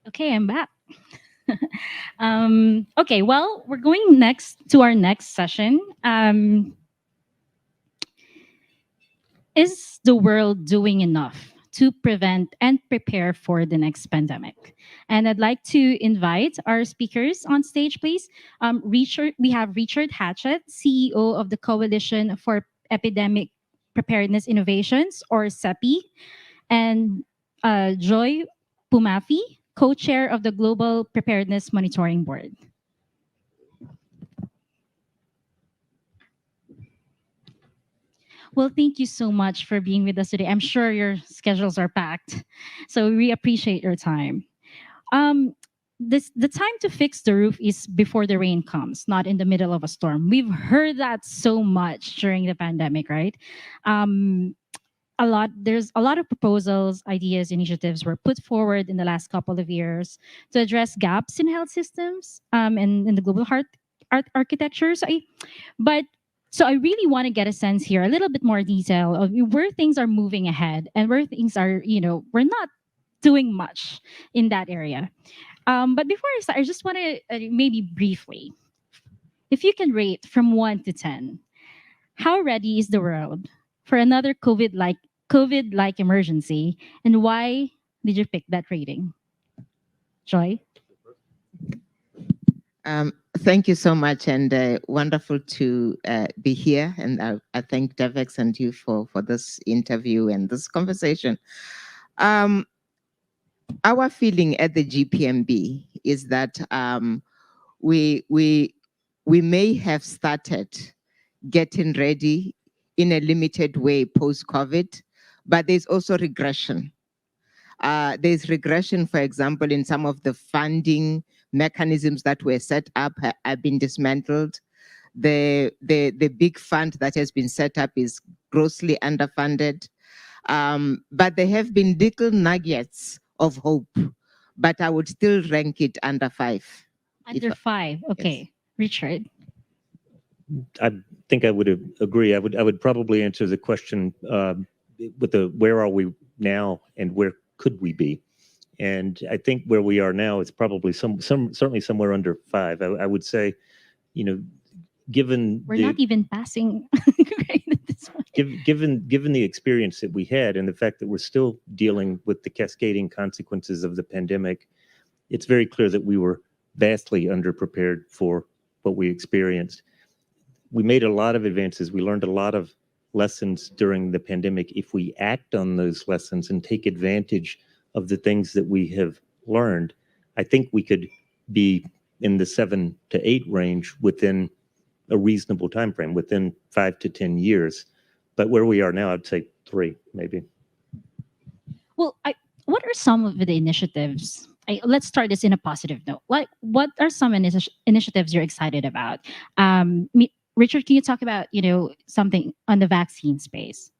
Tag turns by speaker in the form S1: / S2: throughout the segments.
S1: Okay, I'm back. Okay, well, we're going next to our next session. Is the world doing enough to prevent and prepare for the next pandemic? And I'd like to invite our speakers on stage, please. We have Richard Hatchett, CEO of the Coalition for Epidemic Preparedness Innovations, or CEPI, and Joy Phumaphi, co-chair of the Global Preparedness Monitoring Board. Well, thank you so much for being with us today. I'm sure your schedules are packed, so we appreciate your time. Um, the time to fix the roof is before the rain comes, not in the middle of a storm. We've heard that so much during the pandemic, right? Um, there's a lot of proposals, ideas, initiatives were put forward in the last couple of years to address gaps in health systems and in the global art architectures. But so I really want to get a sense here, a little bit more detail of where things are moving ahead and where things are, we're not doing much in that area. But before I start, I just want to maybe briefly, if you can rate from 1 to 10, how ready is the world for another COVID-like emergency, and why did you pick that rating? Joy?
S2: Thank you so much, and wonderful to be here. And I thank Devex and you for this interview and this conversation. Um, our feeling at the GPMB is that we we we may have started getting ready in a limited way post-COVID, but there's also regression. There's regression, for example, in some of the funding mechanisms that were set up have been dismantled. The big fund that has been set up is grossly underfunded. But there have been little nuggets of hope, but I would still rank it under 5.
S1: Under 5. Okay. Yes. Richard?
S3: I think I would agree. I would probably answer the question with the where are we now and where could we be? And I think where we are now is probably certainly somewhere under 5. I would say, given
S1: we're not even passing grade at this point.
S3: Given the experience that we had and the fact that we're still dealing with the cascading consequences of the pandemic, it's very clear that we were vastly underprepared for what we experienced. We made a lot of advances. We learned a lot of lessons during the pandemic. If we act on those lessons and take advantage of the things that we have learned, I think we could be in the 7 to 8 range within a reasonable time frame, within 5 to 10 years. But where we are now, I'd say 3, maybe.
S1: Well, what are some of the initiatives? Let's start this in a positive note. What are some initiatives you're excited about? Richard, can you talk about something on the vaccine space?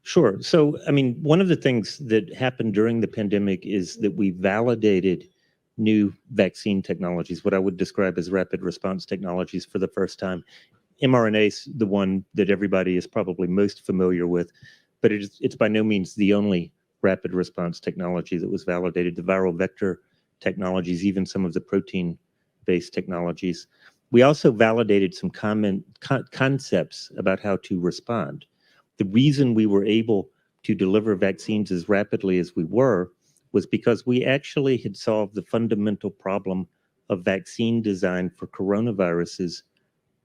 S3: Sure. So, I mean, one of the things that happened during the pandemic is that we validated new vaccine technologies, what I would describe as rapid response technologies, for the first time. mRNA is the one that everybody is probably most familiar with, but it's by no means the only rapid response technology that was validated. The viral vector technologies, even some of the protein-based technologies. We also validated some concepts about how to respond. The reason we were able to deliver vaccines as rapidly as we were was because we actually had solved the fundamental problem of vaccine design for coronaviruses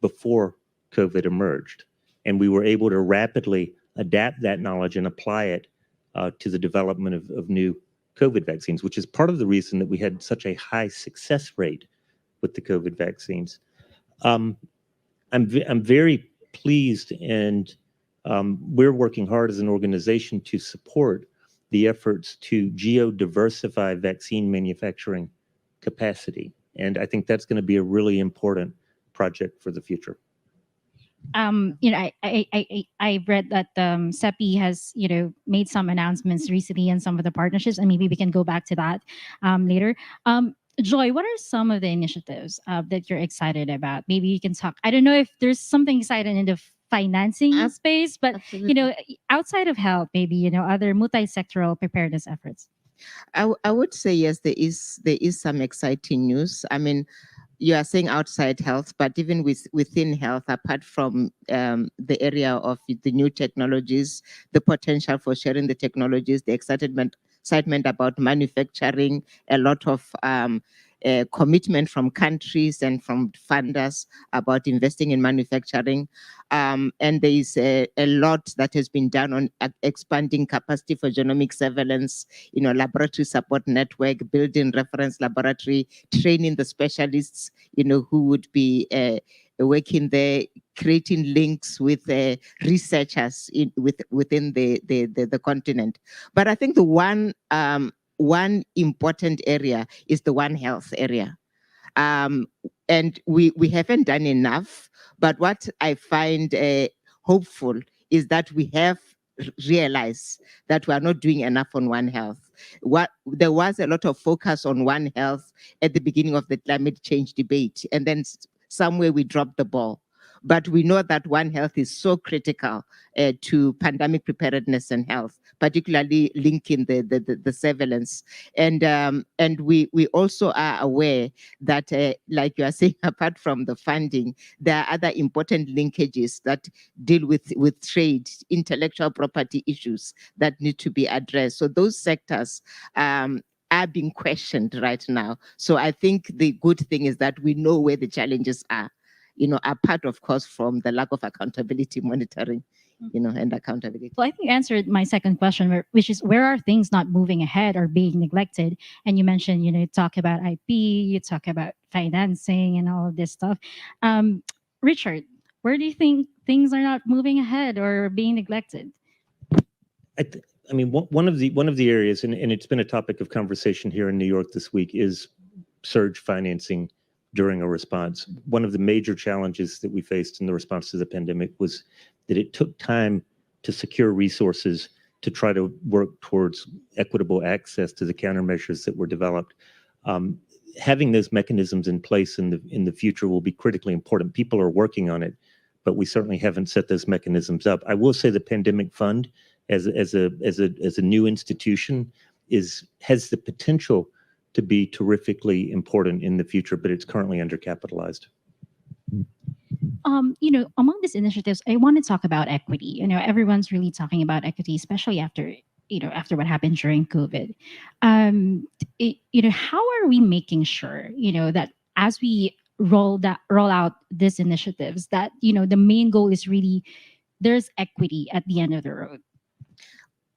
S3: before COVID emerged. And we were able to rapidly adapt that knowledge and apply it to the development of new COVID vaccines, which is part of the reason that we had such a high success rate with the COVID vaccines. I'm very pleased, and we're working hard as an organization to support the efforts to geo-diversify vaccine manufacturing capacity. And I think that's going to be a really important project for the future.
S1: I read that CEPI has made some announcements recently and some of the partnerships, and maybe we can go back to that later. Joy, what are some of the initiatives that you're excited about? Maybe you can talk. I don't know if there's something exciting in the financing space, but
S2: Absolutely.
S1: outside of health, maybe other multi-sectoral preparedness efforts.
S2: I would say yes, there is some exciting news. I mean, you are saying outside health, but even within health, apart from the area of the new technologies, the potential for sharing the technologies, the excitement about manufacturing, a lot of commitment from countries and from funders about investing in manufacturing. And there is a lot that has been done on expanding capacity for genomic surveillance, laboratory support network, building reference laboratory, training the specialists, who would be working there, creating links with researchers within the continent. But I think the one important area is the One Health area. And we haven't done enough. But what I find hopeful is that we have realized that we are not doing enough on One Health. There was a lot of focus on One Health at the beginning of the climate change debate, and then somewhere we dropped the ball. But we know that One Health is so critical to pandemic preparedness and health, particularly linking the surveillance. And we also are aware that, like you are saying, apart from the funding, there are other important linkages that deal with trade, intellectual property issues that need to be addressed. So those sectors are being questioned right now. So I think the good thing is that we know where the challenges are, apart, of course, from the lack of accountability monitoring, and accountability.
S1: Well, I think you answered my second question, which is where are things not moving ahead or being neglected? And you mentioned, you talk about IP, you talk about financing and all of this stuff. Richard, where do you think things are not moving ahead or being neglected?
S3: I mean, one of the areas, and it's been a topic of conversation here in New York this week, is surge financing during a response. One of the major challenges that we faced in the response to the pandemic was that it took time to secure resources to try to work towards equitable access to the countermeasures that were developed. Having those mechanisms in place in the future will be critically important. People are working on it, but we certainly haven't set those mechanisms up. I will say the pandemic fund, as a new institution, has the potential to be terrifically important in the future, but it's currently undercapitalized.
S1: Among these initiatives, I want to talk about equity. Everyone's really talking about equity, especially after what happened during COVID. How are we making sure, that as we roll out these initiatives, that the main goal is really there's equity at the end of the road?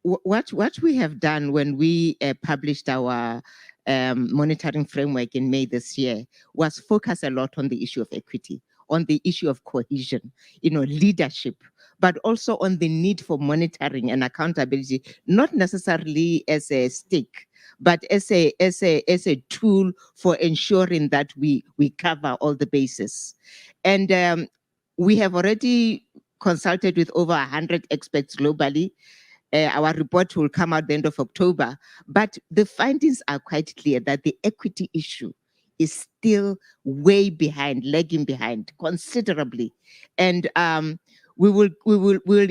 S2: What we have done when we published our monitoring framework in May this year was focus a lot on the issue of equity, on the issue of cohesion, leadership, but also on the need for monitoring and accountability, not necessarily as a stick, but as a tool for ensuring that we cover all the bases. And we have already consulted with over 100 experts globally. Our report will come out the end of October, but the findings are quite clear that the equity issue is still way behind, lagging behind considerably. And we'll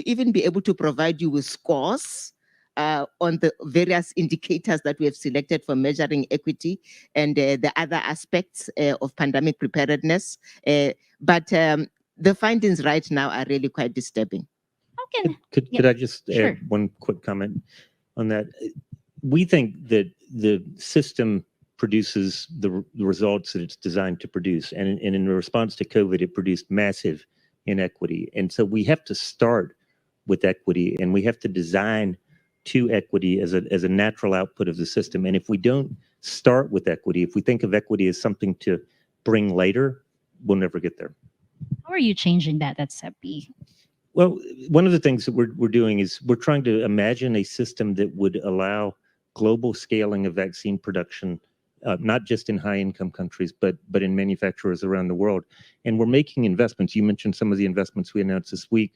S2: even be able to provide you with scores on the various indicators that we have selected for measuring equity and the other aspects of pandemic preparedness. But the findings right now are really quite disturbing.
S3: Could I just
S1: Sure.
S3: add one quick comment on that? We think that the system produces the results that it's designed to produce. And in response to COVID, it produced massive inequity. And so we have to start with equity, and we have to design to equity as a natural output of the system. And if we don't start with equity, if we think of equity as something to bring later, we'll never get there.
S1: How are you changing that at CEPI?
S3: Well, one of the things that we're doing is we're trying to imagine a system that would allow global scaling of vaccine production, not just in high-income countries, but in manufacturers around the world. And we're making investments. You mentioned some of the investments we announced this week,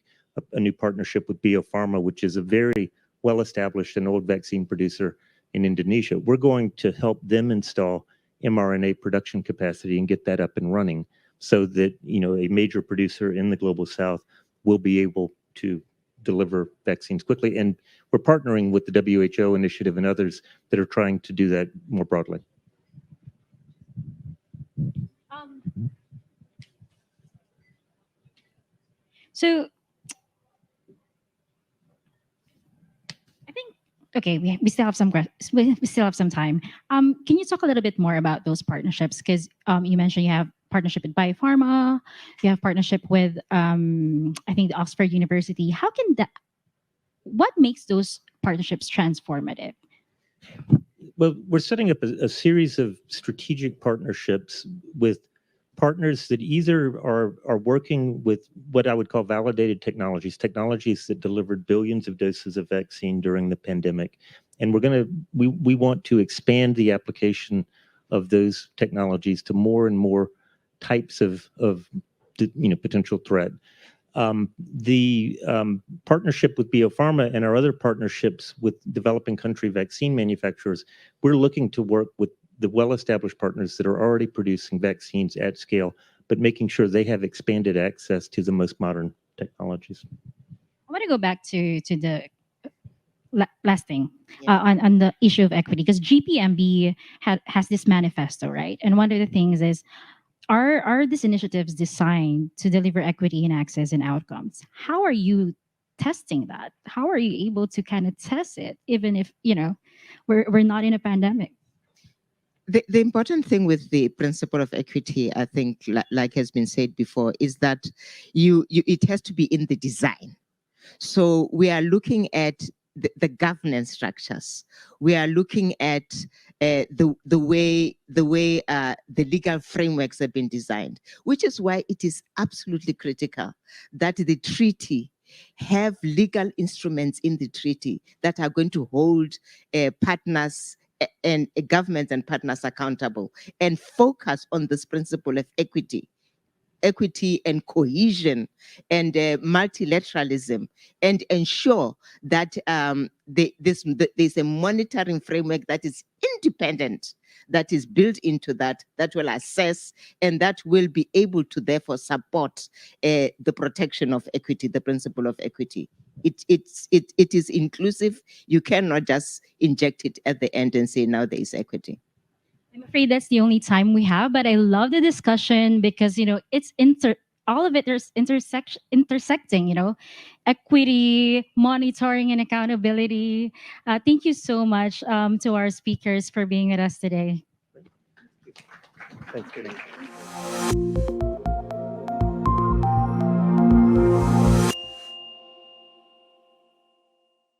S3: a new partnership with BioPharma, which is a very well-established and old vaccine producer in Indonesia. We're going to help them install mRNA production capacity and get that up and running so that, a major producer in the global south will be able to deliver vaccines quickly. And we're partnering with the WHO initiative and others that are trying to do that more broadly.
S1: So I think okay, we still have we still have some time. Can you talk a little bit more about those partnerships? Because you mentioned you have partnership with Biopharma, you have partnership with I think the Oxford University. How can that? What makes those partnerships transformative?
S3: Well, we're setting up a series of strategic partnerships with partners that either are working with what I would call validated technologies that delivered billions of doses of vaccine during the pandemic. And we want to expand the application of those technologies to more and more types of potential threat. The partnership with Biopharma and our other partnerships with developing country vaccine manufacturers, we're looking to work with the well-established partners that are already producing vaccines at scale, but making sure they have expanded access to the most modern technologies.
S1: I want to go back to the last thing
S2: Yeah.
S1: on the issue of equity, because GPMB has this manifesto, right? And one of the things is, are these initiatives designed to deliver equity in access and outcomes? How are you testing that? How are you able to kind of test it, even if we're not in a pandemic?
S2: The important thing with the principle of equity, I think, like has been said before, is that it has to be in the design. So we are looking at the governance structures. We are looking at the way the legal frameworks have been designed, which is why it is absolutely critical that the treaty have legal instruments in the treaty that are going to hold partners and governments and partners accountable and focus on this principle of equity and cohesion and multilateralism, and ensure that there's a monitoring framework that is independent, that is built into that will assess and that will be able to therefore support the protection of equity, the principle of equity. It is inclusive. You cannot just inject it at the end and say now there is equity.
S1: I'm afraid that's the only time we have, but I love the discussion because it's all of it there's intersecting, equity, monitoring, and accountability. Thank you so much to our speakers for being with us today.
S3: Thanks, Jenny.